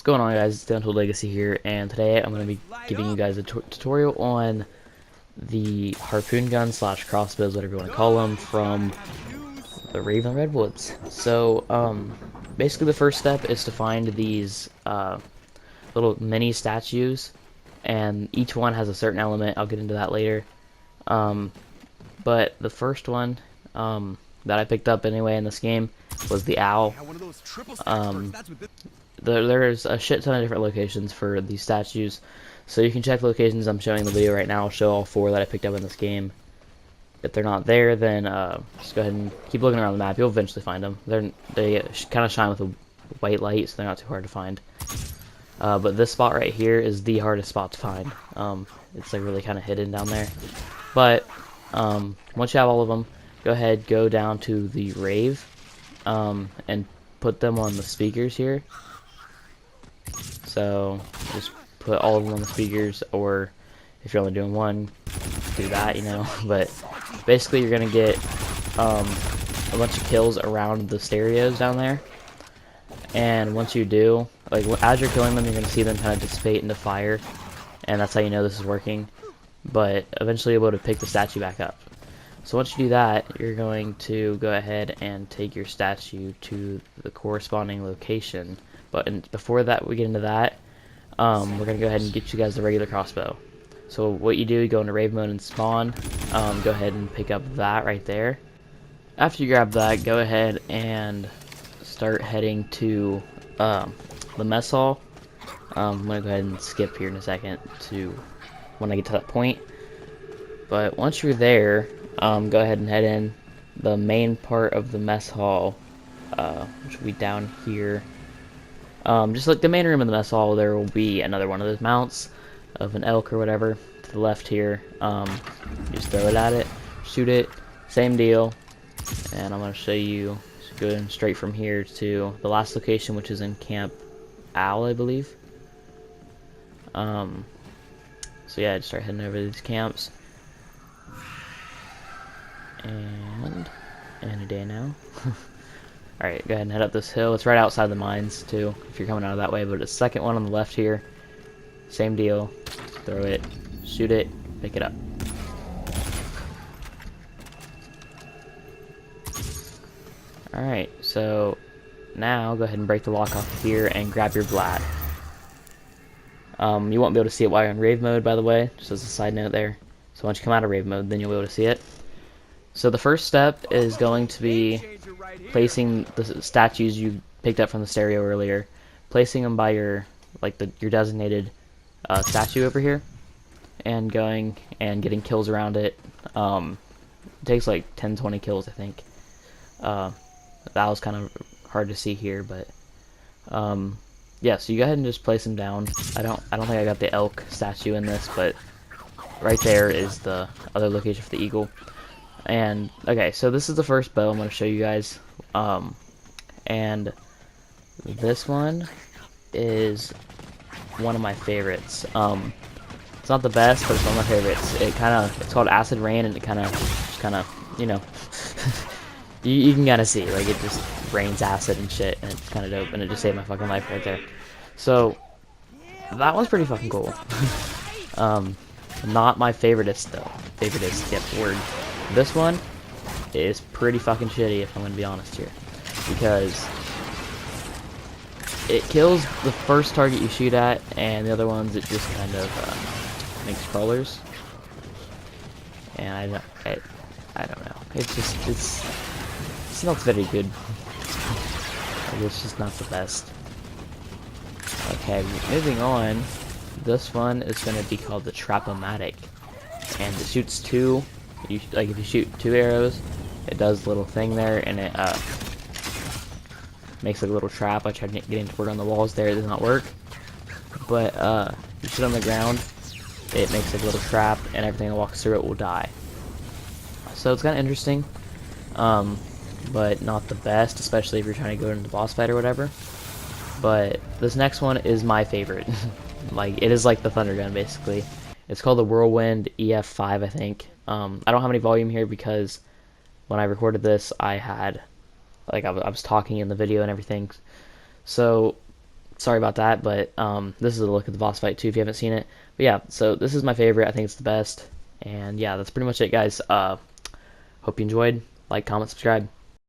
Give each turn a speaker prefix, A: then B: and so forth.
A: going on, guys? It's Downhill Legacy here, and today I'm going to be giving you guys a tutorial on the harpoon gun slash crossbows, whatever you want to call them, from the Rave and Redwoods. So, basically the first step is to find these little mini statues, and each one has a certain element. I'll get into that later. But the first one that I picked up anyway in this game was the owl. There's a shit ton of different locations for these statues, so you can check the locations I'm showing in the video right now. I'll show all 4 that I picked up in this game. If they're not there, then just go ahead and keep looking around the map. You'll eventually find them. They kind of shine with a white light, so they're not too hard to find. But this spot right here is the hardest spot to find. It's like really kind of hidden down there. But once you have all of them, go down to the Rave and put them on the speakers here. So just put all of them on the speakers, or if you're only doing one, do that, you know. But basically you're gonna get a bunch of kills around the stereos down there, and once you do, like as you're killing them, you're gonna see them kind of dissipate into fire, and that's how you know this is working. But eventually you'll be able to pick the statue back up. So once you do that, you're going to go ahead and take your statue to the corresponding location. But before that, we get into that, we're going to go ahead and get you guys the regular crossbow. So what you do, you go into Rave mode and spawn. Go ahead and pick up that right there. After you grab that, go ahead and start heading to the mess hall. I'm going to go ahead and skip here in a second to when I get to that point. But once you're there, go ahead and head in the main part of the mess hall, which will be down here. Just like the main room of the mess hall, there will be another one of those mounts of an elk or whatever to the left here. Just throw it at it, shoot it, same deal. And I'm going to show you going straight from here to the last location, which is in Camp Owl, I believe. So yeah, just start heading over to these camps. And any day now. Alright, go ahead and head up this hill. It's right outside the mines too, if you're coming out of that way. But the second one on the left here, same deal. Throw it, shoot it, pick it up. Alright, so now go ahead and break the lock off here and grab your Vlad. You won't be able to see it while you're in Rave mode, by the way, just as a side note there. So once you come out of Rave mode, then you'll be able to see it. So the first step is going to be placing the statues you picked up from the stereo earlier, placing them by your your designated statue over here, and going and getting kills around it. It takes like 10-20 kills, I think. That was kind of hard to see here, but yeah. So you go ahead and just place them down. I don't think I got the elk statue in this, but right there is the other location for the eagle. And okay, so this is the first bow I'm going to show you guys, and this one is one of my favorites. It's not the best, but it's one of my favorites. It's called Acid Rain, and it kind of you know, you can kind of see, like, it just rains acid and shit, and it's kind of dope, and it just saved my fucking life right there. So that one's pretty fucking cool. Not my favoritist though. Favoritist, yep, word. This one is pretty fucking shitty, if I'm gonna be honest here, because it kills the first target you shoot at, and the other ones it just kind of makes crawlers. And I don't know. It's not very good. Like, it's just not the best. Okay, moving on. This one is gonna be called the Trap-O-Matic, and it shoots 2. If you shoot 2 arrows, it does a little thing there, and it makes like a little trap. I tried getting to work on the walls there, it does not work. But you shoot on the ground, it makes like a little trap, and everything that walks through it will die. So it's kind of interesting, but not the best, especially if you're trying to go into the boss fight or whatever. But this next one is my favorite. Like, it is like the Thunder Gun, basically. It's called the Whirlwind EF5, I think. I don't have any volume here because when I recorded this, I was talking in the video and everything. So sorry about that, but this is a look at the boss fight too if you haven't seen it. But yeah, so this is my favorite. I think it's the best. And yeah, that's pretty much it, guys. Hope you enjoyed. Like, comment, subscribe.